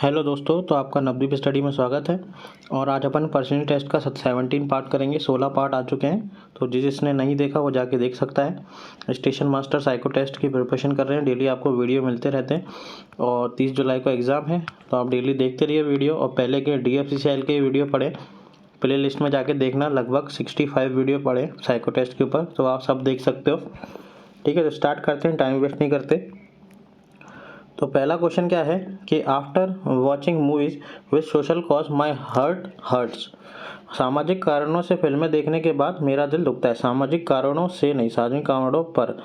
Hello दोस्तों, तो आपका नवदीप स्टडी में स्वागत है। और आज अपन पर्सनल टेस्ट का 17 पार्ट करेंगे। 16 पार्ट आ चुके हैं, तो जिसने नहीं देखा वो जाके देख सकता है। स्टेशन मास्टर साइको टेस्ट की प्रिपरेशन कर रहे हैं, डेली आपको वीडियो मिलते रहते हैं। और 30 जुलाई को एग्ज़ाम है, तो आप डेली देखते रहिए वीडियो। और पहले के DFCCIL के वीडियो पढ़े, प्ले लिस्ट में जाके देखना, लगभग 65 वीडियो पढ़े साइको टेस्ट के ऊपर, तो आप सब देख सकते हो। ठीक है, तो स्टार्ट करते हैं, टाइम वेस्ट नहीं करते। तो पहला क्वेश्चन क्या है कि after watching movies with social cause my heart hurts. सामाजिक कारणों से फिल्में देखने के बाद मेरा दिल दुखता है। सामाजिक कारणों से नहीं, सामाजिक कारणों पर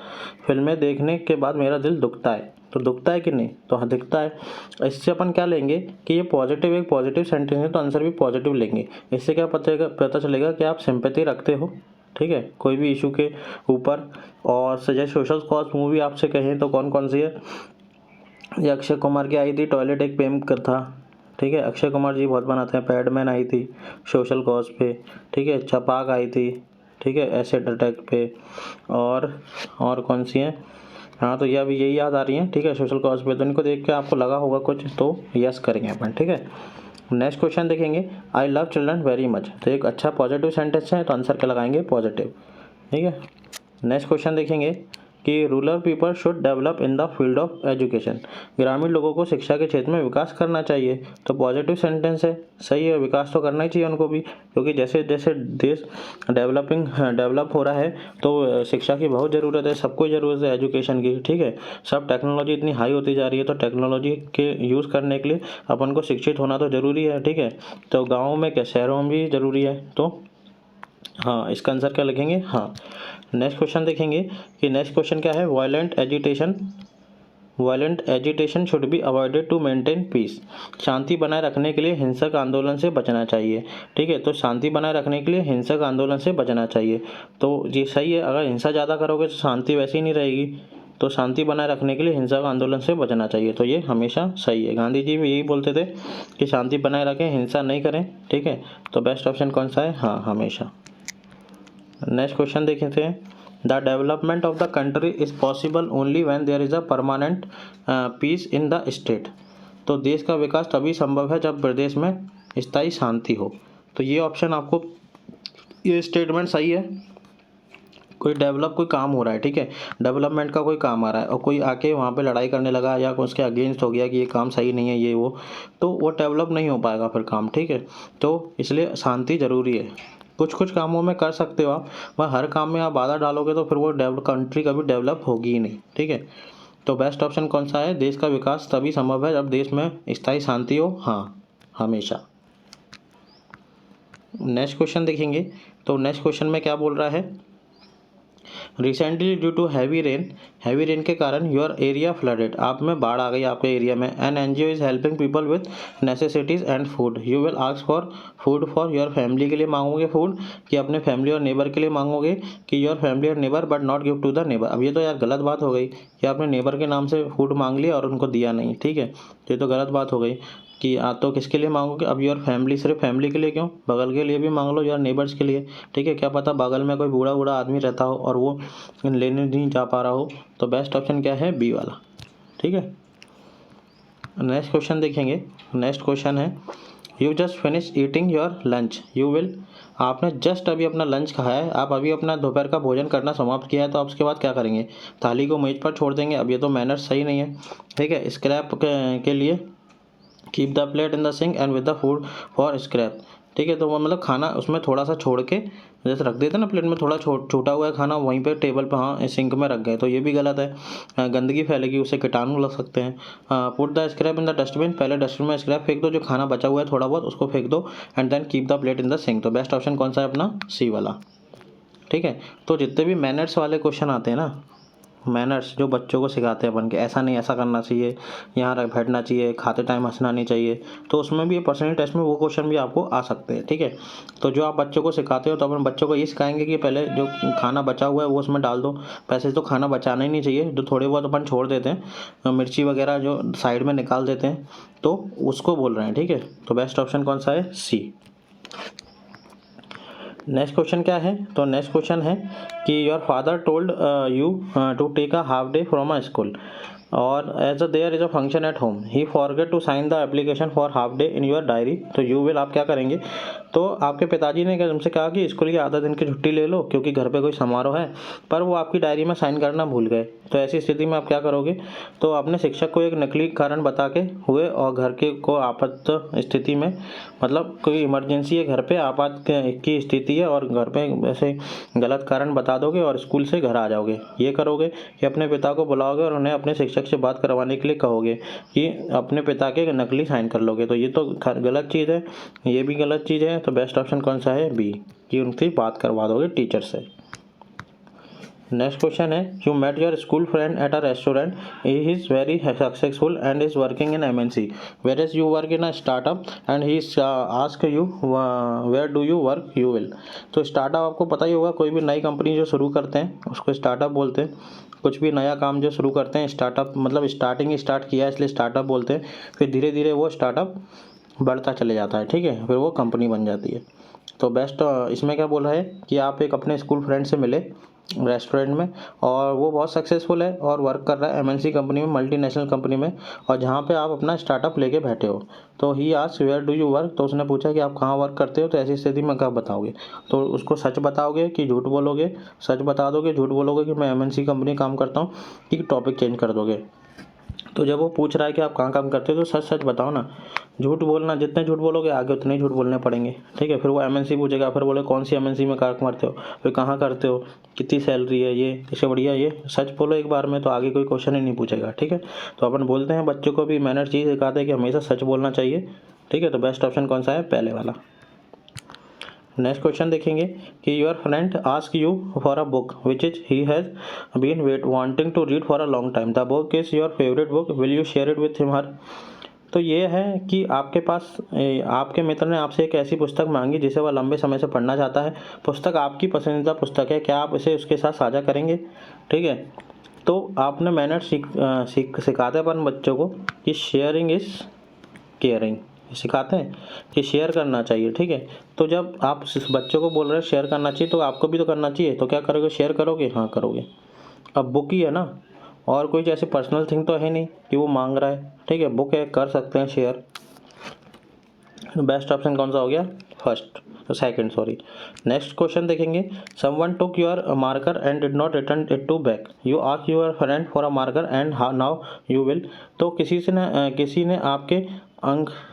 फिल्में देखने के बाद मेरा दिल दुखता है। तो दुखता है कि नहीं, तो हाँ दिखता है। इससे अपन क्या लेंगे कि ये पॉजिटिव, एक पॉजिटिव सेंटेंस है, तो आंसर भी पॉजिटिव लेंगे। इससे क्या पता चलेगा कि आप सिंपैथी रखते हो, ठीक है, कोई भी इशू के ऊपर। और सजेस्ट सोशल कॉज मूवी आपसे कहें तो कौन कौन सी है? ये अक्षय कुमार की आई थी, टॉयलेट एक प्रेम का था, ठीक है, अक्षय कुमार जी बहुत बनाते हैं। पैडमैन आई थी सोशल कॉज पे, ठीक है। छपाक आई थी, ठीक है, एसिड अटैक पे। और कौन सी है? हाँ, तो ये अभी यही याद आ रही है, ठीक है, सोशल कॉज पे। तो इनको देख के आपको लगा होगा कुछ, तो यस करेंगे अपन, ठीक है। नेक्स्ट क्वेश्चन देखेंगे, I love children very much. तो एक अच्छा पॉजिटिव सेंटेंस है, तो आंसर क्या लगाएंगे? पॉजिटिव, ठीक है। नेक्स्ट क्वेश्चन देखेंगे कि rural people should develop in the field of education. ग्रामीण लोगों को शिक्षा के क्षेत्र में विकास करना चाहिए। तो पॉजिटिव सेंटेंस है, सही है, विकास तो करना ही चाहिए उनको भी, क्योंकि जैसे जैसे देश डेवलप हो रहा है, तो शिक्षा की बहुत ज़रूरत है, सबको ज़रूरत है एजुकेशन की, ठीक है। सब टेक्नोलॉजी इतनी हाई होती जा रही है, तो टेक्नोलॉजी के यूज़ करने के लिए अपन को शिक्षित होना तो ज़रूरी है, ठीक है। तो गाँव में क्या, शहरों में भी ज़रूरी है। तो हाँ, इसका आंसर क्या लिखेंगे? हाँ। नेक्स्ट क्वेश्चन देखेंगे कि नेक्स्ट क्वेश्चन क्या है, violent agitation should be avoided to maintain peace. शांति बनाए रखने के लिए हिंसक आंदोलन से बचना चाहिए, ठीक है। तो शांति बनाए रखने के लिए हिंसक आंदोलन से बचना चाहिए, तो ये सही है। अगर हिंसा ज़्यादा करोगे तो शांति वैसे ही नहीं रहेगी, तो शांति बनाए रखने के लिए हिंसक आंदोलन से बचना चाहिए, तो ये हमेशा सही है। गांधी जी भी यही बोलते थे कि शांति बनाए रखें, हिंसा नहीं करें, ठीक है। तो बेस्ट ऑप्शन कौन सा है? हाँ, हमेशा। नेक्स्ट क्वेश्चन देखते हैं, the development of the country is possible only when there is a permanent peace in the state. तो देश का विकास तभी संभव है जब प्रदेश में स्थायी शांति हो। तो ये ऑप्शन आपको, ये स्टेटमेंट सही है। कोई काम हो रहा है, ठीक है, डेवलपमेंट का कोई काम आ रहा है, और कोई आके वहाँ पे लड़ाई करने लगा या उसके अगेंस्ट हो गया कि ये काम सही नहीं है, ये वो, तो वो डेवलप नहीं हो पाएगा फिर काम, ठीक है। तो इसलिए शांति ज़रूरी है। कुछ कुछ कामों में कर सकते हो आप, वह हर काम में आप बाधा डालोगे तो फिर वो कंट्री कभी डेवलप होगी ही नहीं, ठीक है। तो बेस्ट ऑप्शन कौन सा है? देश का विकास तभी संभव है जब देश में स्थायी शांति हो, हाँ, हमेशा। नेक्स्ट क्वेश्चन देखेंगे, तो नेक्स्ट क्वेश्चन में क्या बोल रहा है, recently due to heavy rain के कारण योर एरिया फ्लडेड। आप में बाढ़ आ गई आपके एरिया में। An NGO is helping people with necessities and food. You will ask for food for your family, के लिए मांगोगे फूड, कि अपने फैमिली और नेबर के लिए मांगोगे, कि योर फैमिली और neighbour but not give to the neighbour. अब ये तो यार गलत बात हो गई कि आपने नेबर के नाम से फूड मांग लिया और उनको दिया नहीं, ठीक है। तो ये तो गलत बात हो गई कि तो किसके लिए मांगोगे? अब योर फैमिली, सिर्फ फैमिली के लिए क्यों, बगल के लिए भी मांग लो, योर नेबर्स के लिए, ठीक है। क्या पता बगल में कोई बूढ़ा बूढ़ा आदमी रहता हो और वो लेने नहीं जा पा रहा हो। तो बेस्ट ऑप्शन क्या है? बी वाला, ठीक है। नेक्स्ट क्वेश्चन देखेंगे, नेक्स्ट क्वेश्चन है, you just finish eating your lunch, you will. आपने जस्ट अभी अपना लंच खाया है, आप अभी अपना दोपहर का भोजन करना समाप्त किया है, तो आप उसके बाद क्या करेंगे? थाली को मेज पर छोड़ देंगे। अब ये तो मैनर्स सही नहीं है, ठीक है। स्क्रैप के लिए keep the plate in the sink and with the food for scrap, ठीक है। तो वो मतलब खाना उसमें थोड़ा सा छोड़ के, जैसे रख देते ना प्लेट में, थोड़ा छूटा हुआ है खाना वहीं पे टेबल पे, हाँ, सिंक में रख गए, तो ये भी गलत है। गंदगी फैलेगी, उससे कीटाणु लग सकते हैं। Put the scrap in the dustbin, पहले डस्टबिन में स्क्रैप फेंक दो, जो खाना बचा हुआ है थोड़ा बहुत उसको फेंक दो, and then keep the plate in the sink. तो बेस्ट ऑप्शन कौन सा है अपना? सी वाला, ठीक है। तो जितने भी मैनर्स वाले क्वेश्चन आते हैं ना, मैनर्स जो बच्चों को सिखाते हैं अपन के, ऐसा नहीं ऐसा करना चाहिए, यहाँ रख बैठना चाहिए, खाते टाइम हंसना नहीं चाहिए, तो उसमें भी पर्सनल टेस्ट में वो क्वेश्चन भी आपको आ सकते हैं, ठीक है। तो जो आप बच्चों को सिखाते हो, तो अपन बच्चों को ये सिखाएंगे कि पहले जो खाना बचा हुआ है वो उसमें डाल दो। वैसे तो खाना बचाना ही नहीं चाहिए, जो थोड़े बहुत अपन छोड़ देते हैं, मिर्ची वगैरह जो साइड में निकाल देते हैं, तो उसको बोल रहे हैं, ठीक है। तो बेस्ट ऑप्शन कौन सा है? सी। नेक्स्ट क्वेश्चन क्या है? तो नेक्स्ट क्वेश्चन है कि your father told you to take a half day from a school. और as a there is a function at home, he forget to sign the application for half day in your diary, तो you will आप क्या करेंगे। तो आपके पिताजी ने क्या तुमसे कहा कि स्कूल की आधा दिन की छुट्टी ले लो क्योंकि घर पे कोई समारोह है, पर वो आपकी डायरी में साइन करना भूल गए, तो ऐसी स्थिति में आप क्या करोगे। तो अपने शिक्षक को एक नकली कारण बता के हुए और घर के को आपात स्थिति में, मतलब कोई इमरजेंसी है घर पे, आपात की स्थिति है और घर पे ऐसे गलत कारण बता दोगे और स्कूल से घर आ जाओगे। ये करोगे कि अपने पिता को बुलाओगे और उन्हें अपने शिक्षक से बात करवाने के लिए कहोगे कि अपने पिता के नकली साइन कर लोगे। तो ये तो गलत चीज़ है, ये भी गलत चीज़ है। तो बेस्ट ऑप्शन कौन सा है, बी, कि उनकी बात करवा दोगे टीचर से। नेक्स्ट क्वेश्चन है, you met your school friend at a restaurant, he is very successful and is working in MNC, whereas you work in a startup and he ask you where do you work, you will. तो startup आपको पता ही होगा, कोई भी नई company जो शुरू करते हैं उसको स्टार्टअप बोलते हैं। कुछ भी नया काम जो शुरू करते हैं, स्टार्टअप मतलब स्टार्टिंग स्टार्ट किया इसलिए स्टार्टअप बोलते हैं, फिर धीरे धीरे वो स्टार्टअप बढ़ता चले जाता है, ठीक है, फिर वो कंपनी बन जाती है। तो बेस्ट इसमें क्या बोल रहा है कि आप एक अपने स्कूल फ्रेंड से मिले रेस्टोरेंट में और वो बहुत सक्सेसफुल है और वर्क कर रहा है MNC कंपनी में, मल्टीनेशनल कंपनी में, और जहाँ पे आप अपना स्टार्टअप लेके बैठे हो। तो he asked where do you work, तो उसने पूछा कि आप कहाँ वर्क करते हो। तो ऐसी स्थिति में क्या बताओगे, तो उसको सच बताओगे कि झूठ बोलोगे। सच बता दोगे, झूठ बोलोगे कि मैं MNC कंपनी काम करता हूँ, कि टॉपिक चेंज कर दोगे। तो जब वो पूछ रहा है कि आप कहाँ काम करते हो तो सच सच बताओ ना। झूठ बोलना, जितने झूठ बोलोगे आगे उतने ही झूठ बोलने पड़ेंगे, ठीक है। फिर वो MNC पूछेगा, फिर बोले कौन सी MNC में काम करते हो, फिर कहाँ करते हो, कितनी सैलरी है, ये इससे बढ़िया ये सच बोलो एक बार में, तो आगे कोई क्वेश्चन ही नहीं पूछेगा, ठीक है। तो अपन बोलते हैं बच्चों को भी मैनर चीज़ सिखाते हैं कि हमेशा सच बोलना चाहिए, ठीक है। तो बेस्ट ऑप्शन कौन सा है, पहले वाला। नेक्स्ट क्वेश्चन देखेंगे कि your friend ask you for a book which is he has been wanting to read for a long time, the book is your favourite book, will you share it with him her. तो ये है कि आपके पास आपके मित्र ने आपसे एक ऐसी पुस्तक मांगी जिसे वह लंबे समय से पढ़ना चाहता है। पुस्तक आपकी पसंदीदा पुस्तक है, क्या आप इसे उसके साथ साझा करेंगे, ठीक है। तो आपने मैनर सिखाते अपन बच्चों को कि शेयरिंग इज़ केयरिंग, सिखाते हैं कि शेयर करना चाहिए, ठीक है। तो जब आप बच्चों को बोल रहे हैं शेयर करना चाहिए, तो आपको भी तो करना चाहिए, तो क्या करोगे, शेयर करोगे, हाँ करोगे। अब बुक ही है ना, और कोई जैसे पर्सनल थिंग तो है नहीं कि वो मांग रहा है, ठीक है, बुक है, कर सकते हैं शेयर। बेस्ट ऑप्शन कौन सा हो गया, first, second sorry. Next question देखेंगे, someone took your marker and did not return it to back, you ask your friend for a marker and now you will. तो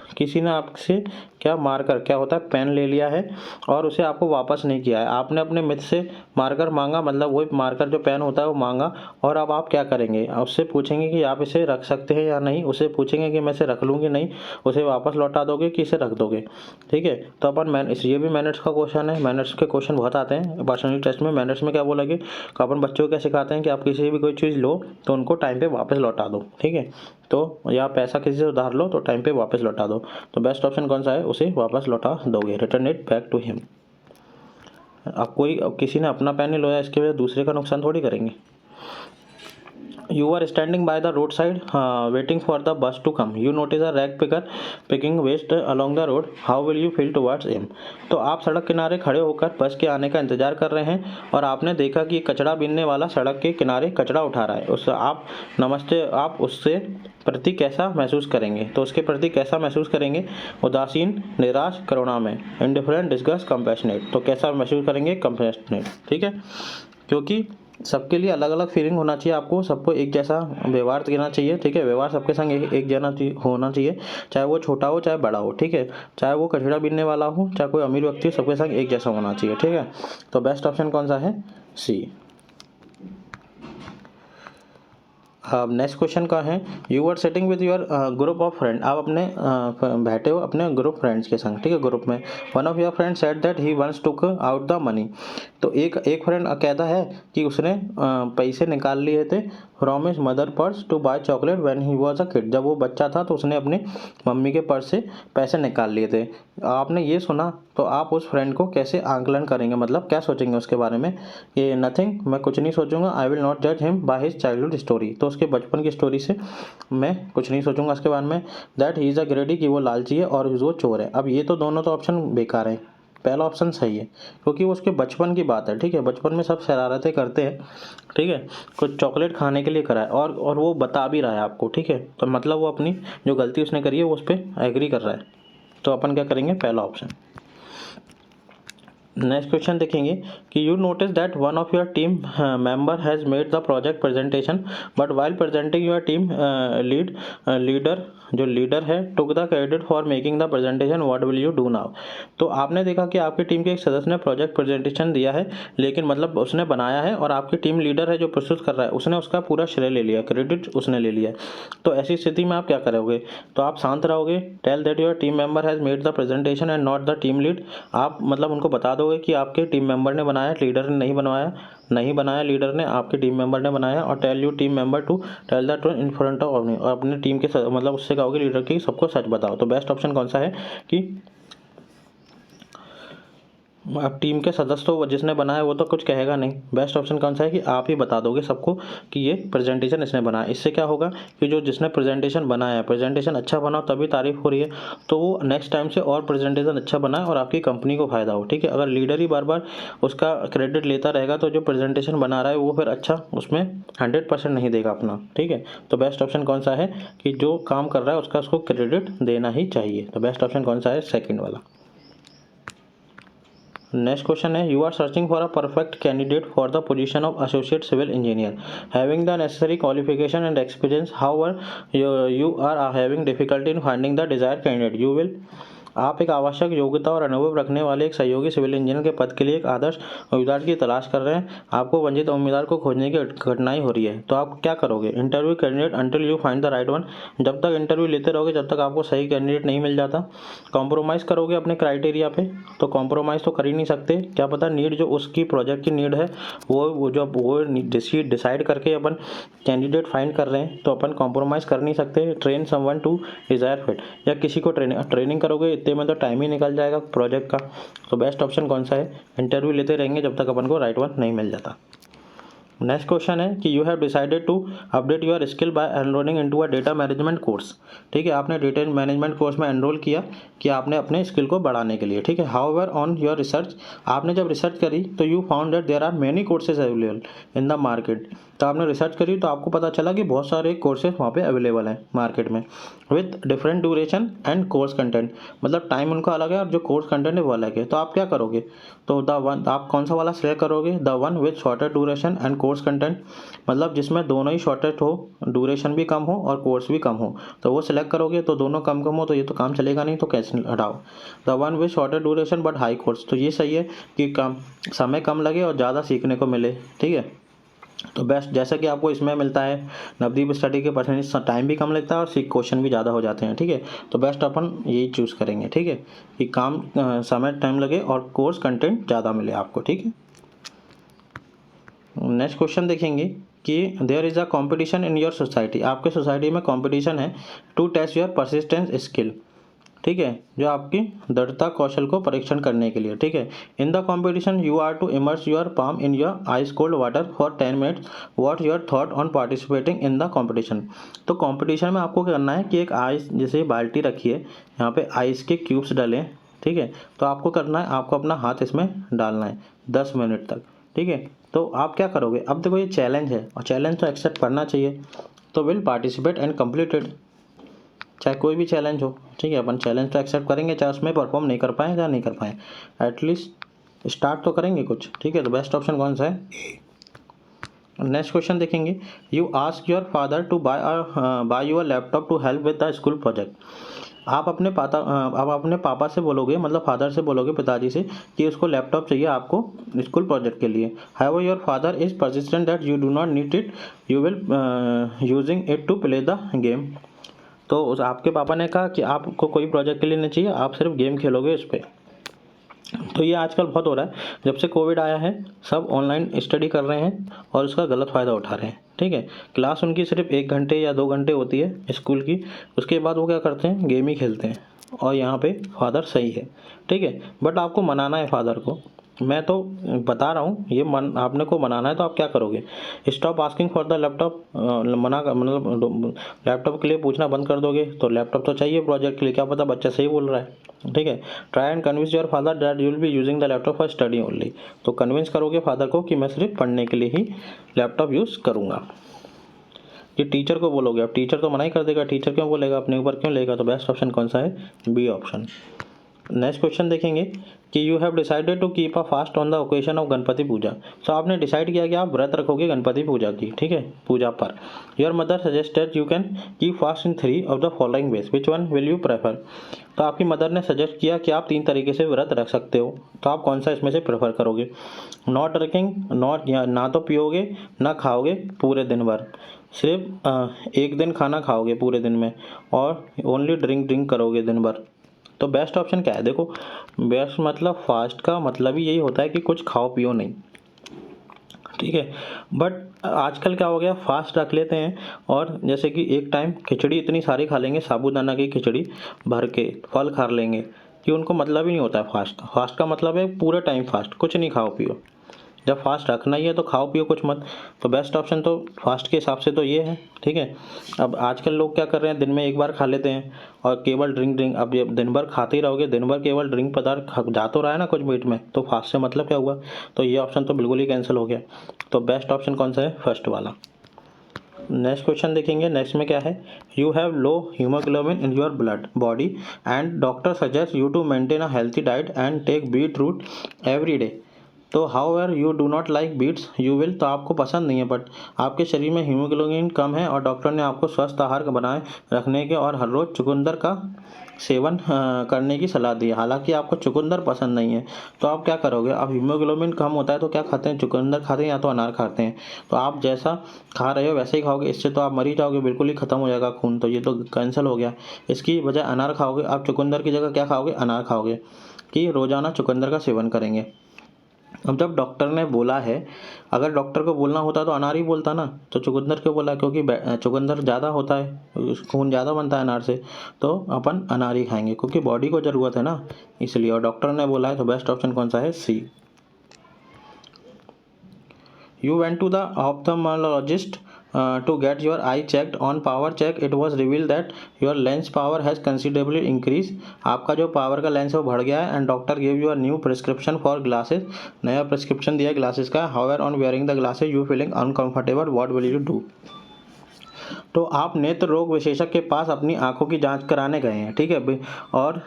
किसी ने आपसे क्या मार्कर, क्या होता है, पेन ले लिया है और उसे आपको वापस नहीं किया है। आपने अपने मित्र से मार्कर मांगा, मतलब वही मार्कर जो पेन होता है वो मांगा, और अब आप क्या करेंगे, उससे पूछेंगे कि आप इसे रख सकते हैं या नहीं, उसे पूछेंगे कि मैं इसे रख लूँगी नहीं, उसे वापस लौटा दोगे कि इसे रख दोगे, ठीक है। तो अपन ये भी मैनर्स का क्वेश्चन है, मैनर्स के क्वेश्चन बहुत आते हैं पर्सनल टेस्ट में। मैनर्स में क्या बोलेंगे, तो अपन बच्चों को क्या सिखाते हैं कि आप किसी भी कोई चीज़ लो तो उनको टाइम पे वापस लौटा दो, ठीक है। तो या पैसा किसी से उधार लो तो टाइम पे वापस लौटा दो। तो बेस्ट ऑप्शन कौन सा है, उसे वापस लौटा दोगे, return it back to him. अब किसी ने अपना पेन नहीं लोया, इसके वजह दूसरे का नुकसान थोड़ी करेंगे। You are standing by the roadside waiting for the bus to come. You notice a rag picker picking waste along the road. How will you feel towards him? तो आप सड़क किनारे खड़े होकर बस के आने का इंतजार कर रहे हैं और आपने देखा कि कचरा बीनने वाला सड़क के किनारे कचरा उठा रहा है। आप उससे प्रति कैसा महसूस करेंगे, तो उसके प्रति कैसा महसूस करेंगे, उदासीन, निराश, करुणामय, इंडिफरेंट, डिस्गस्ट, कंपैशनेट। तो कैसा महसूस करेंगे, कंपैशनेट, ठीक है। क्योंकि सबके लिए अलग अलग फीलिंग होना चाहिए, आपको सबको एक जैसा व्यवहार देना चाहिए, ठीक है। व्यवहार सबके संग एक जना होना चाहिए, चाहे वो छोटा हो चाहे बड़ा हो, ठीक है। चाहे वो कचरा बीनने वाला हो चाहे कोई अमीर व्यक्ति हो, सबके संग एक जैसा होना चाहिए, ठीक है। तो बेस्ट ऑप्शन कौन सा है, सी। अब नेक्स्ट क्वेश्चन का है, you are sitting with your group of friend, आप अपने बैठे हो अपने ग्रुप फ्रेंड्स के संग, ठीक है, ग्रुप में। One of your friend said that he once took out the money, तो एक फ्रेंड कहता है कि उसने पैसे निकाल लिए थे from his mother purse to buy chocolate when he was a kid, जब वो बच्चा था तो उसने अपने मम्मी के पर्स से पैसे निकाल लिए थे। आपने ये सुना तो आप उस फ्रेंड को कैसे आंकलन करेंगे, मतलब क्या सोचेंगे उसके बारे में, ये नथिंग, मैं कुछ नहीं सोचूंगा, आई विल नॉट जज him by his childhood story, तो उसके बचपन की स्टोरी से मैं कुछ नहीं सोचूंगा उसके बारे में। दैट ही इज़ अ ग्रेडी, कि वो लालची है और वो चोर है। अब ये तो दोनों तो ऑप्शन बेकार हैं, पहला ऑप्शन सही है, क्योंकि वो उसके बचपन की बात है, ठीक है। बचपन में सब शरारतें करते हैं, ठीक है। कुछ चॉकलेट खाने के लिए करा है और वो बता भी रहा है आपको, ठीक है। तो मतलब वो अपनी जो गलती उसने करी है वो उस पर एग्री कर रहा है। तो अपन क्या करेंगे, पहला ऑप्शन। नेक्स्ट क्वेश्चन देखेंगे कि you notice that one of your team member has made the project presentation but while presenting your team leader जो लीडर है took the credit for making the presentation, what will you do now. तो आपने देखा कि आपकी team के एक सदस्य ने प्रोजेक्ट प्रेजेंटेशन दिया है, लेकिन मतलब उसने बनाया है और आपकी टीम लीडर है जो प्रस्तुत कर रहा है उसने उसका पूरा श्रेय ले लिया, क्रेडिट उसने ले लिया। तो ऐसी स्थिति में आप क्या करोगे, तो आप शांत रहोगे, tell that your team member has made the presentation and not the team lead. आप मतलब उनको बता दोगे कि आपके टीम मेंबर ने बनाया, लीडर ने नहीं बनाया लीडर ने, आपके टीम मेंबर ने बनाया। और tell you team member to tell the truth in front of off, और अपने टीम के मतलब उससे कहोगे लीडर की सबको सच बताओ। तो बेस्ट ऑप्शन कौन सा है कि अब टीम के सदस्य तो जिसने बनाया वो तो कुछ कहेगा नहीं, बेस्ट ऑप्शन कौन सा है कि आप ही बता दोगे सबको कि ये प्रेजेंटेशन इसने बनाया। इससे क्या होगा कि जो जिसने प्रेजेंटेशन बनाया है, प्रेजेंटेशन अच्छा बनाओ तभी तारीफ हो रही है, तो वो नेक्स्ट टाइम से और प्रेजेंटेशन अच्छा बनाए और आपकी कंपनी को फायदा हो, ठीक है। अगर लीडर ही बार बार उसका क्रेडिट लेता रहेगा तो जो प्रेजेंटेशन बना रहा है वो फिर अच्छा उसमें 100% नहीं देगा अपना, ठीक है। तो बेस्ट ऑप्शन कौन सा है कि जो काम कर रहा है उसका उसको क्रेडिट देना ही चाहिए। तो बेस्ट ऑप्शन कौन सा है, सेकेंड वाला। नेक्स्ट क्वेश्चन है, you are searching for a perfect candidate for the position of associate civil engineer having the necessary qualification and experience, however you are having difficulty in finding the desired candidate, you will. आप एक आवश्यक योग्यता और अनुभव रखने वाले एक सहयोगी सिविल इंजीनियर के पद के लिए एक आदर्श उम्मीदवार की तलाश कर रहे हैं। आपको वंचित उम्मीदवार को खोजने की कठिनाई हो रही है, तो आप क्या करोगे, interview candidate until you find the right one. जब तक इंटरव्यू लेते रहोगे जब तक आपको सही कैंडिडेट नहीं मिल जाता। कॉम्प्रोमाइज़ करोगे अपने क्राइटेरिया पे, तो कॉम्प्रोमाइज़ तो कर ही नहीं सकते, क्या पता नीड जो उसकी प्रोजेक्ट की नीड है वो जो वो डिसाइड करके अपन कैंडिडेट फाइंड कर रहे हैं, तो अपन कॉम्प्रोमाइज़ कर नहीं सकते। Train someone to desire fit, या किसी को ट्रेनिंग करोगे इतने में तो टाइम ही निकल जाएगा प्रोजेक्ट का। तो बेस्ट ऑप्शन कौन सा है, इंटरव्यू लेते रहेंगे जब तक अपन को राइट वन नहीं मिल जाता। नेक्स्ट क्वेश्चन है कि you have decided to update your skill by enrolling into a data management course, ठीक है। आपने डेटा मैनेजमेंट कोर्स में एनरोल किया कि आपने अपने स्किल को बढ़ाने के लिए, ठीक है। हाउएवर ऑन योर रिसर्च, आपने जब रिसर्च करी तो you found that there are many courses available in the market. तो आपने रिसर्च करी तो आपको पता चला कि बहुत सारे कोर्सेज वहाँ पे अवेलेबल हैं मार्केट में, with different duration and course content, मतलब टाइम उनका अलग है और जो कोर्स कंटेंट है वो अलग है। तो आप क्या करोगे, तो द वन, आप कौन सा वाला सिलेक्ट करोगे, the one with shorter duration and course content, मतलब जिसमें दोनों ही शॉर्टेस्ट हो, ड्यूरेशन भी कम हो और कोर्स भी कम हो, तो वो सिलेक्ट करोगे। तो दोनों कम हो तो ये तो काम चलेगा नहीं, तो कैंसिल हटाओ। The one with shorter duration but high course, तो ये सही है कि कम समय कम लगे और ज़्यादा सीखने को मिले, ठीक है। तो बेस्ट जैसा कि आपको इसमें मिलता है नवदीप स्टडी के परसेंटेज टाइम भी कम लगता है और सीख क्वेश्चन भी ज़्यादा हो जाते हैं, ठीक है। तो बेस्ट अपन यही चूज़ करेंगे, ठीक है, कि काम समय टाइम लगे और कोर्स कंटेंट ज़्यादा मिले आपको, ठीक है। नेक्स्ट क्वेश्चन देखेंगे कि there is a competition in your society, आपके सोसाइटी में कंपटीशन है to test your persistence skill, ठीक है, जो आपकी दृढ़ता कौशल को परीक्षण करने के लिए, ठीक है। In the competition you are to immerse your palm in your ice cold water for 10 minutes, what your thought on participating in the competition. तो कॉम्पिटिशन में आपको क्या करना है कि एक आइस जैसे बाल्टी रखी है, यहाँ पे आइस के क्यूब्स डालें, ठीक है। तो आपको करना है, आपको अपना हाथ इसमें डालना है 10 मिनट तक, ठीक है। तो आप क्या करोगे, अब देखो ये चैलेंज है और चैलेंज तो एक्सेप्ट करना चाहिए, तो विल पार्टिसिपेट एंड कम्प्लीटेड, चाहे कोई भी चैलेंज हो, ठीक है। अपन चैलेंज तो एक्सेप्ट करेंगे, चाहे उसमें परफॉर्म नहीं कर पाए या नहीं कर पाए, एटलीस्ट स्टार्ट तो करेंगे कुछ, ठीक है। तो बेस्ट ऑप्शन कौन सा है। नेक्स्ट क्वेश्चन देखेंगे, you ask your father to buy your laptop to help with the school project. आप अपने पापा से बोलोगे, मतलब फादर से बोलोगे, पिताजी से, कि उसको लैपटॉप चाहिए आपको स्कूल प्रोजेक्ट के लिए। However your father is persistent that you do not need it, you will using it to play the game. तो उस आपके पापा ने कहा कि आपको कोई प्रोजेक्ट के लिए नहीं चाहिए, आप सिर्फ गेम खेलोगे इस पर। तो ये आजकल बहुत हो रहा है, जब से कोविड आया है सब ऑनलाइन स्टडी कर रहे हैं और उसका गलत फ़ायदा उठा रहे हैं, ठीक है। क्लास उनकी सिर्फ 1 घंटे या 2 घंटे होती है स्कूल की, उसके बाद वो क्या करते हैं, गेम ही खेलते हैं। और यहाँ पे फादर सही है, ठीक है, बट आपको मनाना है फादर को मैं तो बता रहा हूँ, ये आपने को बनाना है तो आप क्या करोगे, stop asking for the laptop, मतलब लैपटॉप के लिए पूछना बंद कर दोगे। तो लैपटॉप तो चाहिए प्रोजेक्ट के लिए, क्या पता बच्चा सही बोल रहा है, ठीक है। Try and convince your father that you will be using the laptop for study only. तो कन्विंस करोगे फादर को कि मैं सिर्फ पढ़ने के लिए ही लैपटॉप यूज़ करूँगा। ये टीचर को बोलोगे, अब टीचर तो मना ही कर देगा, टीचर क्यों बोलेगा, अपने ऊपर क्यों लेगा। तो बेस्ट ऑप्शन कौन सा है, बी ऑप्शन। नेक्स्ट क्वेश्चन देखेंगे कि you have decided to keep a fast on the occasion of Ganpati puja. तो आपने डिसाइड किया कि आप व्रत रखोगे गणपति पूजा की, ठीक है, पूजा पर। Your mother suggested you can keep fast in 3 of the following veg, which one will you prefer. तो आपकी मदर ने सजेस्ट किया कि आप 3 तरीके से व्रत रख सकते हो, तो आप कौन सा इसमें से प्रेफर करोगे। नॉट ड्रिंकिंग, नॉट या ना तो पियोगे ना खाओगे पूरे दिन भर, सिर्फ एक दिन खाना खाओगे पूरे दिन में, और ओनली ड्रिंक करोगे दिन भर। तो बेस्ट ऑप्शन क्या है, देखो बेस्ट मतलब फास्ट का मतलब ही यही होता है कि कुछ खाओ पियो नहीं, ठीक है। बट आजकल क्या हो गया, फास्ट रख लेते हैं और जैसे कि एक टाइम खिचड़ी इतनी सारी खा लेंगे, साबूदाना की खिचड़ी भर के, फल खा लेंगे, कि उनको मतलब ही नहीं होता है फास्ट का। फास्ट का मतलब है पूरे टाइम फास्ट, कुछ नहीं खाओ पियो। जब फास्ट रखना ही है तो खाओ पियो कुछ मत। तो बेस्ट ऑप्शन तो फास्ट के हिसाब से तो ये है, ठीक है। अब आजकल लोग क्या कर रहे हैं, दिन में एक बार खा लेते हैं और केवल ड्रिंक। अब ये दिन भर खाते ही रहोगे, दिन भर केवल ड्रिंक पदार्थ जा तो रहा है ना कुछ मीट में, तो फास्ट से मतलब क्या हुआ। तो ये ऑप्शन तो बिल्कुल ही कैंसिल हो गया। तो बेस्ट ऑप्शन कौन सा है, फर्स्ट वाला। नेक्स्ट क्वेश्चन देखेंगे, नेक्स्ट में क्या है, you have low haemoglobin in your blood body and doctor suggest you to maintain a healthy diet and take beetroot every day. तो however you do not like beets you will, तो आपको पसंद नहीं है, but आपके शरीर में haemoglobin कम है और डॉक्टर ने आपको स्वस्थ आहार बनाए रखने के और हर रोज़ चुकंदर का सेवन करने की सलाह दी है। हालांकि आपको चुकंदर पसंद नहीं है, तो आप क्या करोगे, अब हीमोग्लोबिन कम होता है तो क्या खाते हैं, चुकंदर खाते हैं या तो अनार खाते हैं। तो आप जैसा खा रहे हो वैसे ही खाओगे, इससे तो आप मर ही जाओगे, बिल्कुल ही खत्म हो जाएगा खून, तो ये तो कैंसिल हो गया। इसकी बजाय अनार खाओगे, आप चुकंदर की जगह क्या खाओगे, अनार खाओगे, कि रोज़ाना चुकंदर का सेवन करेंगे। अब जब डॉक्टर ने बोला है, अगर डॉक्टर को बोलना होता तो अनार ही बोलता ना, तो चुकंदर क्यों बोला, क्योंकि चुकंदर ज़्यादा होता है, खून ज़्यादा बनता है अनार से, तो अपन अनार ही खाएंगे क्योंकि बॉडी को ज़रूरत है ना, इसलिए। और डॉक्टर ने बोला है, तो बेस्ट ऑप्शन कौन सा है, सी। You went to the ophthalmologist to get your eye checked. On power check, it was revealed that your lens power has considerably increased. आपका जो पावर का लेंस है वो बढ़ गया है। And doctor give you a new prescription for glasses, नया prescription दिया ग्लासेस का। However on wearing the glasses you feeling uncomfortable, what will you do. तो आप नेत्र रोग विशेषज्ञ के पास अपनी आंखों की जांच कराने गए हैं, ठीक है। और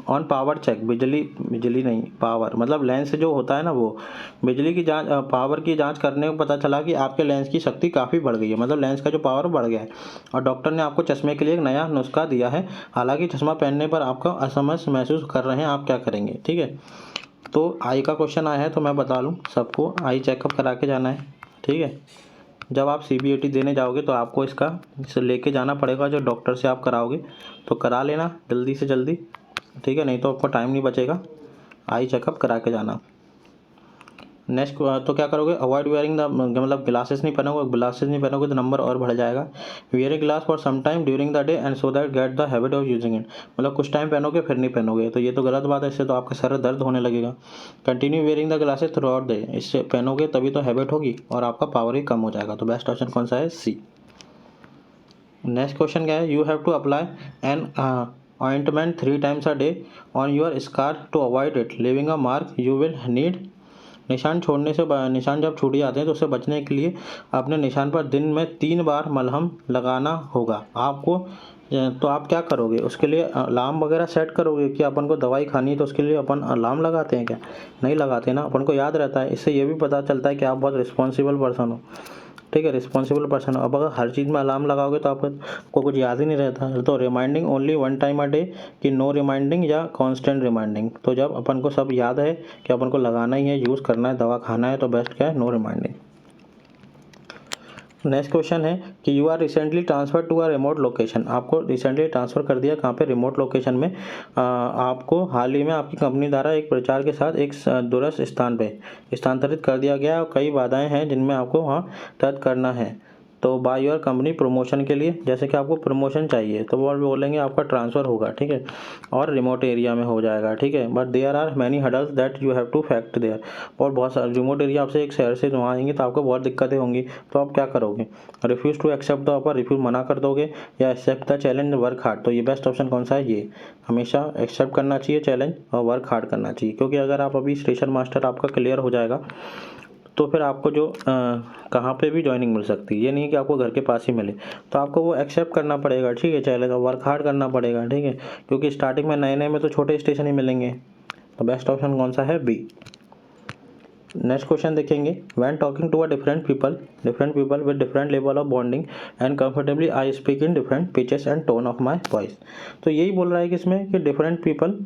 ऑन पावर चेक, बिजली नहीं, पावर मतलब लेंस जो होता है ना, वो बिजली की जांच, पावर की जांच करने में पता चला कि आपके लेंस की शक्ति काफ़ी बढ़ गई है, मतलब लेंस का जो पावर बढ़ गया है। और डॉक्टर ने आपको चश्मे के लिए एक नया नुस्खा दिया है। हालांकि चश्मा पहनने पर आपको असमंजस महसूस कर रहे हैं, आप क्या करेंगे, ठीक है। तो आई का क्वेश्चन आया है, तो मैं बता लूँ सबको, आई चेकअप करा के जाना है, ठीक है। जब आप CBAT देने जाओगे तो आपको इसे लेके जाना पड़ेगा, जो डॉक्टर से आप कराओगे, तो करा लेना जल्दी से जल्दी, ठीक है, नहीं तो आपको टाइम नहीं बचेगा। आई चेकअप करा के जाना। नेक्स्ट तो क्या करोगे, अवॉइड वेयरिंग द, मतलब ग्लासेस नहीं पहनोगे, ग्लासेस नहीं पहनोगे तो नंबर और बढ़ जाएगा। Wear a glass for some time during the day and so that get the habit of using it, मतलब कुछ टाइम पहनोगे फिर नहीं पहनोगे, तो ये तो गलत बात है, इससे तो आपका सर दर्द होने लगेगा। Continue wearing the glasses through out day, इससे पहनोगे तभी तो हैबिट होगी और आपका पावर ही कम हो जाएगा। तो बेस्ट ऑप्शन कौन सा है, सी। नेक्स्ट क्वेश्चन क्या है, you have to apply an ointment 3 times a day on your scar to avoid it leaving a mark you will need। निशान छोड़ने से, निशान जब छूट जाते हैं तो उससे बचने के लिए अपने निशान पर दिन में 3 बार मलहम लगाना होगा आपको। तो आप क्या करोगे, उसके लिए अलार्म वगैरह सेट करोगे कि अपन को दवाई खानी है, तो उसके लिए अपन अलार्म लगाते हैं क्या, नहीं लगाते ना, अपन को याद रहता है। इससे ये भी पता चलता है कि आप बहुत रिस्पॉन्सिबल पर्सन हो, ठीक है, रिस्पॉन्सिबल पर्सन। अब अगर हर चीज़ में अलार्म लगाओगे तो आपको कुछ याद ही नहीं रहता। तो reminding only 1 time a day, कि नो रिमाइंडिंग या कांस्टेंट रिमाइंडिंग। तो जब अपन को सब याद है कि अपन को लगाना ही है, यूज़ करना है, दवा खाना है, तो बेस्ट क्या है, नो रिमाइंडिंग। नेक्स्ट क्वेश्चन है कि you are recently transfer to a remote location, आपको रिसेंटली ट्रांसफ़र कर दिया कहाँ पे, रिमोट लोकेशन में। आपको हाल ही में आपकी कंपनी द्वारा एक प्रचार के साथ एक दूरस्थ स्थान पे स्थानांतरित कर दिया गया है और कई बाधाएं हैं जिनमें आपको वहाँ तय करना है। तो बाय योर कंपनी प्रमोशन के लिए, जैसे कि आपको प्रमोशन चाहिए तो वो बोलेंगे आपका ट्रांसफ़र होगा, ठीक है, और रिमोट एरिया में हो जाएगा, ठीक है। But there are many hurdles that you have to fact there, और बहुत सारे रिमोट एरिया आपसे एक शहर से वहाँ आएंगे तो आपको बहुत दिक्कतें होंगी, तो आप क्या करोगे? Refuse to accept the offer, refuse मना कर दोगे, या accept the challenge work hard. तो ये बेस्ट ऑप्शन कौन सा है? ये हमेशा एक्सेप्ट करना चाहिए चैलेंज और वर्क हार्ड करना चाहिए, क्योंकि अगर आप अभी स्टेशन मास्टर आपका क्लियर हो जाएगा तो फिर आपको जो कहाँ पे भी ज्वाइनिंग मिल सकती है, ये नहीं कि आपको घर के पास ही मिले, तो आपको वो एक्सेप्ट करना पड़ेगा, ठीक है, चैलेंज और वर्क हार्ड करना पड़ेगा, ठीक है, क्योंकि स्टार्टिंग में नए नए में तो छोटे स्टेशन ही मिलेंगे। तो बेस्ट ऑप्शन कौन सा है? बी। नेक्स्ट क्वेश्चन देखेंगे, when talking to a different people with different level of bonding and comfortably I speak in different pitches and tone of my voice. तो यही बोल रहा है कि इसमें कि डिफरेंट पीपल,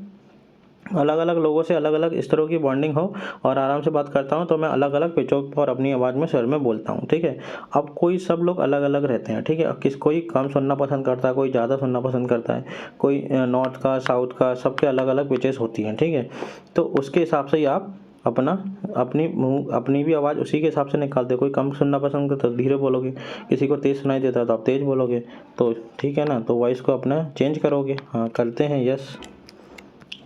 अलग अलग लोगों से अलग अलग इस तरह की बॉन्डिंग हो और आराम से बात करता हूँ तो मैं अलग अलग पिचों और अपनी आवाज़ में स्वर में बोलता हूँ, ठीक है। अब कोई सब लोग अलग अलग रहते हैं, ठीक है, कोई कम सुनना पसंद करता है, कोई ज़्यादा सुनना पसंद करता है, कोई नॉर्थ का, साउथ का, सबके अलग अलग पिचेस होती हैं, ठीक है। तो उसके हिसाब से ही आप अपनी भी आवाज़ उसी के हिसाब से निकालते हो। कोई कम सुनना पसंद करता है तो धीरे बोलोगे, किसी को तेज़ सुनाई देता है तो आप तेज़ बोलोगे, तो ठीक है ना, तो वॉइस को अपना चेंज करोगे। हाँ, करते हैं, यस।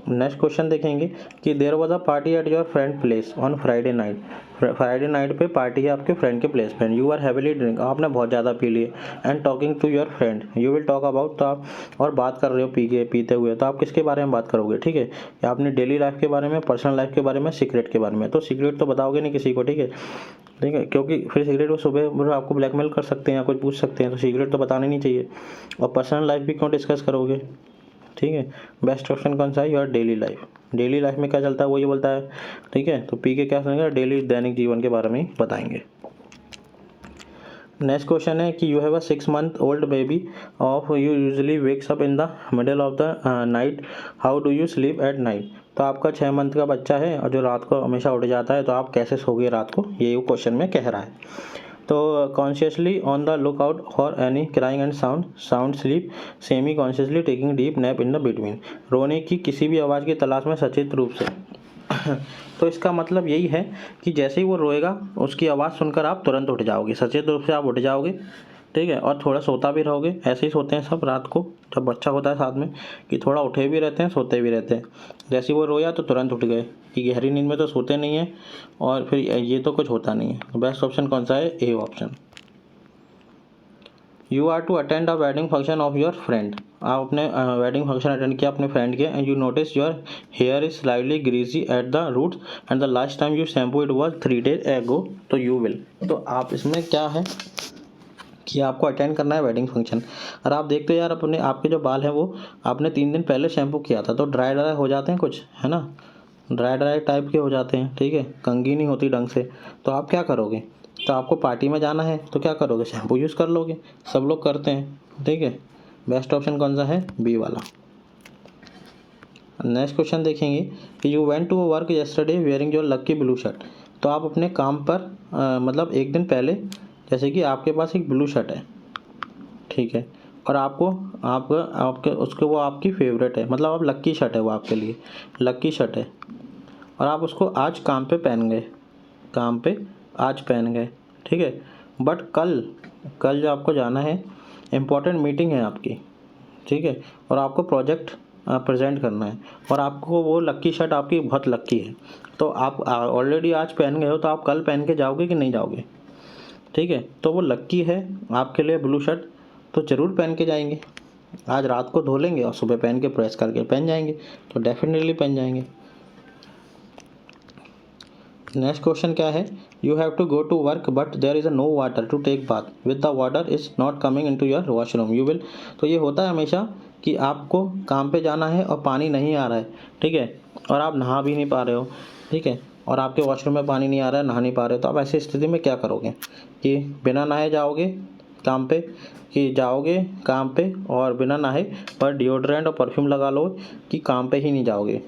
नेक्स्ट क्वेश्चन देखेंगे कि there was a party at your friend place on Friday night पे पार्टी है आपके फ्रेंड के प्लेस पे, यू आर हैवीली ड्रिंक, आपने बहुत ज़्यादा पी लिए, and talking to your friend you will talk about, तो आप और बात कर रहे हो पीते हुए, तो आप किसके बारे में बात करोगे, ठीक है, या अपनी डेली लाइफ के बारे में, पर्सनल लाइफ के बारे में, सीक्रेट के बारे में। तो सीक्रेट तो बताओगे नहीं किसी को, ठीक है, क्योंकि फिर सीक्रेट वो सुबह आपको ब्लैकमेल कर सकते हैं या कुछ पूछ सकते हैं, तो सीक्रेट तो बताना नहीं चाहिए, और पर्सनल लाइफ भी क्यों डिस्कस करोगे, ठीक है। बेस्ट ऑप्शन कौन सा है? योर डेली लाइफ में क्या चलता है वो ये बोलता है, ठीक है, तो पी के क्या सुनेगा? डेली, दैनिक जीवन के बारे में ही बताएंगे। नेक्स्ट क्वेश्चन है कि you have a 6 month old baby of you usually wakes up in the middle of the night, how do you sleep at night. तो आपका 6 मंथ का बच्चा है और जो रात को हमेशा उठ जाता है, तो आप कैसे सोगे रात को, ये क्वेश्चन में कह रहा है। तो consciously on the look out for any crying and sound sleep, semi consciously taking deep nap in the between, रोने की किसी भी आवाज़ की तलाश में सचेत रूप से। तो इसका मतलब यही है कि जैसे ही वो रोएगा उसकी आवाज़ सुनकर आप तुरंत उठ जाओगे, सचेत रूप से आप उठ जाओगे, ठीक है, और थोड़ा सोता भी रहोगे। ऐसे ही सोते हैं सब रात को जब बच्चा होता है साथ में, कि थोड़ा उठे भी रहते हैं, सोते भी रहते हैं। जैसे ही वो रोया तो तुरंत उठ गए, कि गहरी नींद में तो सोते नहीं हैं और फिर ये तो कुछ होता नहीं है। बेस्ट ऑप्शन कौन सा है? A option. You are to attend a wedding function of your friend, आप अपने वेडिंग फंक्शन अटेंड किया अपने फ्रेंड के, and you notice your hair is slightly greasy at the roots and the last time you shampoo it was 3 days ago, तो you will. तो आप इसमें क्या है कि आपको अटेंड करना है वेडिंग फंक्शन, और आप देखते हो यार अपने आपके जो बाल हैं वो आपने 3 दिन पहले शैम्पू किया था, तो ड्राई हो जाते हैं कुछ, है ना, ड्राई टाइप के हो जाते हैं, ठीक है, कंघी नहीं होती ढंग से। तो आप क्या करोगे? तो आपको पार्टी में जाना है तो क्या करोगे? शैम्पू यूज़ कर लोगे, सब लोग करते हैं, ठीक है। बेस्ट ऑप्शन कौन सा है? बी वाला। नेक्स्ट क्वेश्चन देखेंगे कि you went to work yesterday wearing your lucky blue shirt. तो आप अपने काम पर मतलब एक दिन पहले, जैसे कि आपके पास एक ब्लू शर्ट है, ठीक है, और आपके उसके वो आपकी फेवरेट है, मतलब आप लक्की शर्ट है, वो आपके लिए लक्की शर्ट है, और आप उसको आज काम पे आज पहन गए, ठीक है। बट कल जो आपको जाना है, इम्पोर्टेंट मीटिंग है आपकी, ठीक है, और आपको प्रोजेक्ट प्रेजेंट करना है, और आपको वो लक्की शर्ट आपकी बहुत लक्की है, तो आप ऑलरेडी आज पहन गए हो, तो आप कल पहन के जाओगे कि नहीं जाओगे, ठीक है। तो वो लक्की है आपके लिए ब्लू शर्ट, तो ज़रूर पहन के जाएंगे। आज रात को धो लेंगे और सुबह पहन के प्रेस करके पहन जाएंगे, तो डेफिनेटली पहन जाएंगे। नेक्स्ट क्वेश्चन क्या है? You have to go to work but there is a no water to take bath with the water is not coming into your washroom, you will. तो ये होता है हमेशा कि आपको काम पे जाना है और पानी नहीं आ रहा है, ठीक है, और आप नहा भी नहीं पा रहे हो, ठीक है, और आपके वॉशरूम में पानी नहीं आ रहा है, नहा नहीं पा रहे हो, तो आप ऐसी स्थिति में क्या करोगे? कि बिना नहाए जाओगे काम पे, कि जाओगे काम पे और बिना नहाए पर डिओड्रेंट और परफ्यूम लगा लो, कि काम पे ही नहीं जाओगे,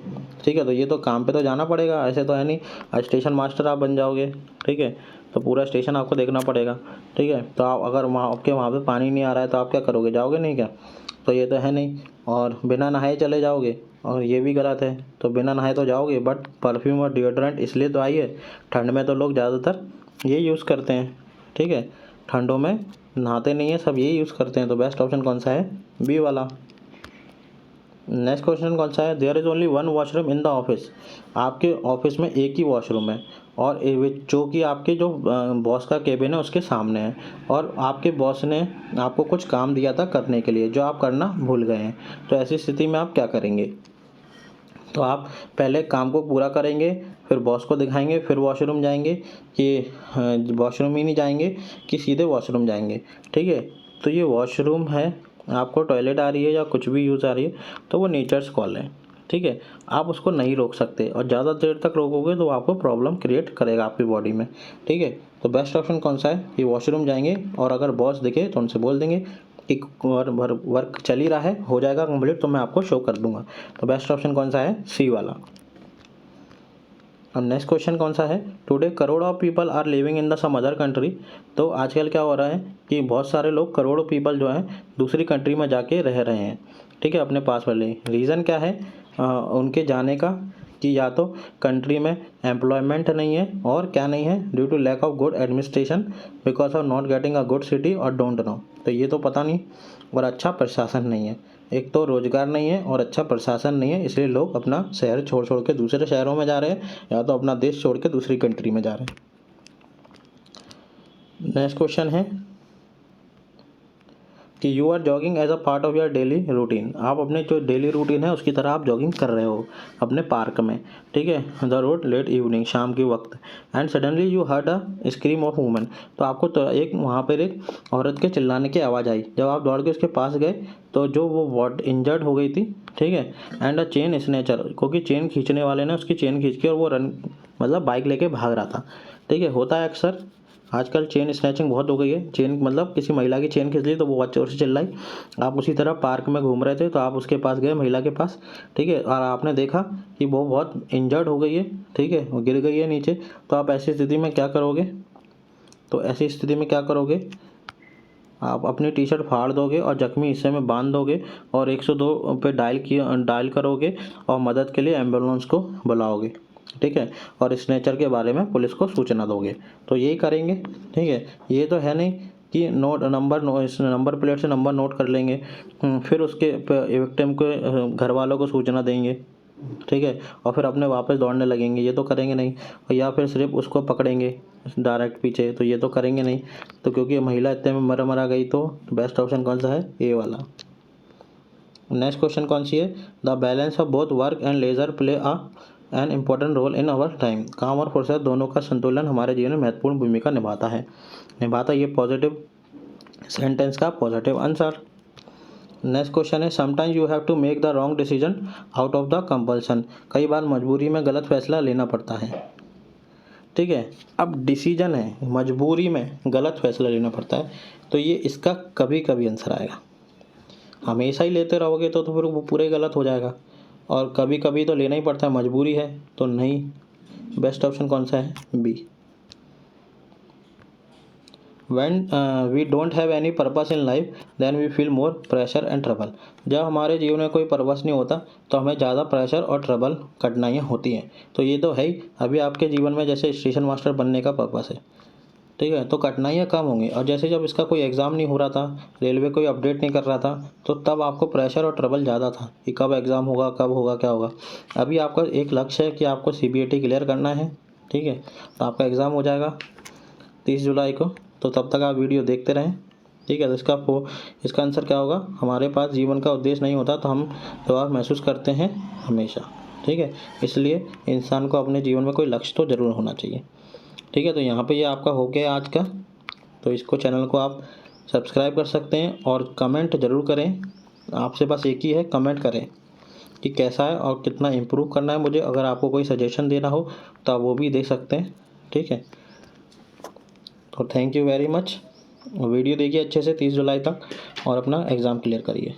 ठीक है। तो ये तो काम पे तो जाना पड़ेगा, ऐसे तो है नहीं आज स्टेशन मास्टर आप बन जाओगे, ठीक है, तो पूरा स्टेशन आपको देखना पड़ेगा, ठीक है। तो आप अगर वहाँ पे पानी नहीं आ रहा है तो आप क्या करोगे? जाओगे नहीं क्या? तो ये तो है नहीं, और बिना नहाए चले जाओगे, और ये भी गलत है। तो बिना नहाए तो जाओगे, बट परफ्यूम और डिओड्रेंट इसलिए तो आई है, ठंड में तो लोग ज़्यादातर ये यूज़ करते हैं, ठीक है, ठंडों में नहाते नहीं है, सब यही यूज़ करते हैं। तो बेस्ट ऑप्शन कौन सा है? बी वाला। नेक्स्ट क्वेश्चन कौन सा है? There is only one washroom in the office. आपके ऑफिस में एक ही वॉशरूम है और जो कि आपके जो बॉस का केबिन है उसके सामने है, और आपके बॉस ने आपको कुछ काम दिया था करने के लिए जो आप करना भूल गए हैं। तो ऐसी स्थिति में आप क्या करेंगे? तो आप पहले काम को पूरा करेंगे, फिर बॉस को दिखाएंगे, फिर वॉशरूम जाएंगे, कि वॉशरूम ही नहीं जाएंगे कि सीधे वॉशरूम जाएंगे। ठीक है, तो ये वॉशरूम है, आपको टॉयलेट आ रही है या कुछ भी यूज़ आ रही है तो वो नेचर्स कॉल है। ठीक है, आप उसको नहीं रोक सकते, और ज़्यादा देर तक रोकोगे तो आपको प्रॉब्लम क्रिएट करेगा आपकी बॉडी में। ठीक है, तो बेस्ट ऑप्शन कौन सा है? कि वॉशरूम जाएंगे, और अगर बॉस दिखे तो उनसे बोल देंगे कि वर्क चल ही रहा है, हो जाएगा कंप्लीट तो मैं आपको शो कर दूंगा। तो बेस्ट ऑप्शन कौन सा है? सी वाला। अब नेक्स्ट क्वेश्चन कौन सा है? Today crore of people are living in the some other country. तो आजकल क्या हो रहा है कि बहुत सारे लोग, करोड़ों पीपल जो हैं दूसरी कंट्री में जाके रह रहे हैं। ठीक है, अपने पास वाले। रीज़न क्या है उनके जाने का? कि या तो कंट्री में एम्प्लॉयमेंट नहीं है, और क्या नहीं है? Due to lack of good administration, because of not getting a good city, और डोंट नो। तो ये तो पता नहीं, और अच्छा प्रशासन नहीं है। एक तो रोजगार नहीं है और अच्छा प्रशासन नहीं है, इसलिए लोग अपना शहर छोड़ छोड़ के दूसरे शहरों में जा रहे हैं, या तो अपना देश छोड़ के दूसरी कंट्री में जा रहे हैं। नेक्स्ट क्वेश्चन है कि you are jogging as a part of your daily routine. आप अपने जो डेली रूटीन है उसकी तरह आप जॉगिंग कर रहे हो अपने पार्क में। ठीक है, द रोड लेट इवनिंग, शाम के वक्त, and suddenly you heard a scream of woman. तो आपको तो एक वहाँ पर एक औरत के चिल्लाने की आवाज़ आई। जब आप दौड़ के उसके पास गए तो जो वो इंजर्ड हो गई थी। ठीक है, एंड अ चेन स्नैचर, क्योंकि चेन खींचने वाले ने उसकी चेन खींच के, और वो मतलब बाइक लेके भाग रहा था। ठीक है, होता है अक्सर, आजकल चेन स्नैचिंग बहुत हो गई है। चेन मतलब किसी महिला की चेन खींच ली तो वो बहुत जोर से चिल्लाई। आप उसी तरह पार्क में घूम रहे थे तो आप उसके पास गए, महिला के पास। ठीक है, और आपने देखा कि वो बहुत इंजर्ड हो गई है। ठीक है, वो गिर गई है नीचे। तो आप ऐसी स्थिति में क्या करोगे? तो ऐसी स्थिति में क्या करोगे? आप अपनी टी शर्ट फाड़ दोगे और जख्मी हिस्से में बांध दोगे, और 102 पे डायल करोगे, और मदद के लिए एम्बुलेंस को बुलाओगे। ठीक है, और स्नेचर के बारे में पुलिस को सूचना दोगे। तो यही करेंगे। ठीक है, ये तो है नहीं कि इस नंबर प्लेट से नंबर नोट कर लेंगे, फिर उसके विक्टिम के घर वालों को सूचना देंगे। ठीक है, और फिर अपने वापस दौड़ने लगेंगे, ये तो करेंगे नहीं। और या फिर सिर्फ उसको पकड़ेंगे डायरेक्ट पीछे, तो ये तो करेंगे नहीं। तो क्योंकि महिला इतने में मरा गई, तो बेस्ट ऑप्शन कौन सा है? ए वाला। नेक्स्ट क्वेश्चन कौन सी है? The balance of both work and leisure play an important role in our time. काम और फुर्सत दोनों का संतुलन हमारे जीवन में महत्वपूर्ण भूमिका निभाता ये पॉजिटिव सेंटेंस का पॉजिटिव आंसर। नेक्स्ट क्वेश्चन है sometimes you have to make the wrong decision out of the compulsion. कई बार मजबूरी में गलत फैसला लेना पड़ता है। ठीक है, अब डिसीजन है, मजबूरी में गलत फैसला लेना पड़ता है, तो ये इसका कभी कभी आंसर आएगा। हमेशा ही लेते रहोगे तो फिर वो पूरे गलत हो जाएगा, और कभी कभी तो लेना ही पड़ता है, मजबूरी है तो नहीं। बेस्ट ऑप्शन कौन सा है? B. When we don't have any purpose in life, then we feel more pressure and trouble। जब हमारे जीवन में कोई पर्पस नहीं होता तो हमें ज़्यादा प्रेशर और ट्रबल, कठिनाइयाँ होती हैं। तो ये तो है ही, अभी आपके जीवन में जैसे स्टेशन मास्टर बनने का पर्पस है। ठीक है, तो कठिनाइयाँ कम होंगी, और जैसे जब इसका कोई एग्ज़ाम नहीं हो रहा था, रेलवे कोई अपडेट नहीं कर रहा था, तो तब आपको प्रेशर और ट्रबल ज़्यादा था कि कब एग्ज़ाम होगा, कब होगा, क्या होगा। अभी आपका एक लक्ष्य है कि आपको CBAT क्लियर करना है। ठीक है, तो आपका एग्ज़ाम हो जाएगा 30 जुलाई को, तो तब तक आप वीडियो देखते रहें। ठीक है, तो इसका आंसर क्या होगा? हमारे पास जीवन का उद्देश्य नहीं होता तो हम दबाव महसूस करते हैं हमेशा। ठीक है, इसलिए इंसान को अपने जीवन में कोई लक्ष्य तो ज़रूर होना चाहिए। ठीक है, तो यहाँ पे ये आपका हो गया आज का। तो इसको चैनल को आप सब्सक्राइब कर सकते हैं, और कमेंट ज़रूर करें। आपसे बस एक ही है, कमेंट करें कि कैसा है और कितना इम्प्रूव करना है मुझे। अगर आपको कोई सजेशन देना हो तो आप वो भी दे सकते हैं। ठीक है, तो thank you very much. Video देखिए अच्छे से 30 जुलाई तक, और अपना एग्ज़ाम क्लियर करिए।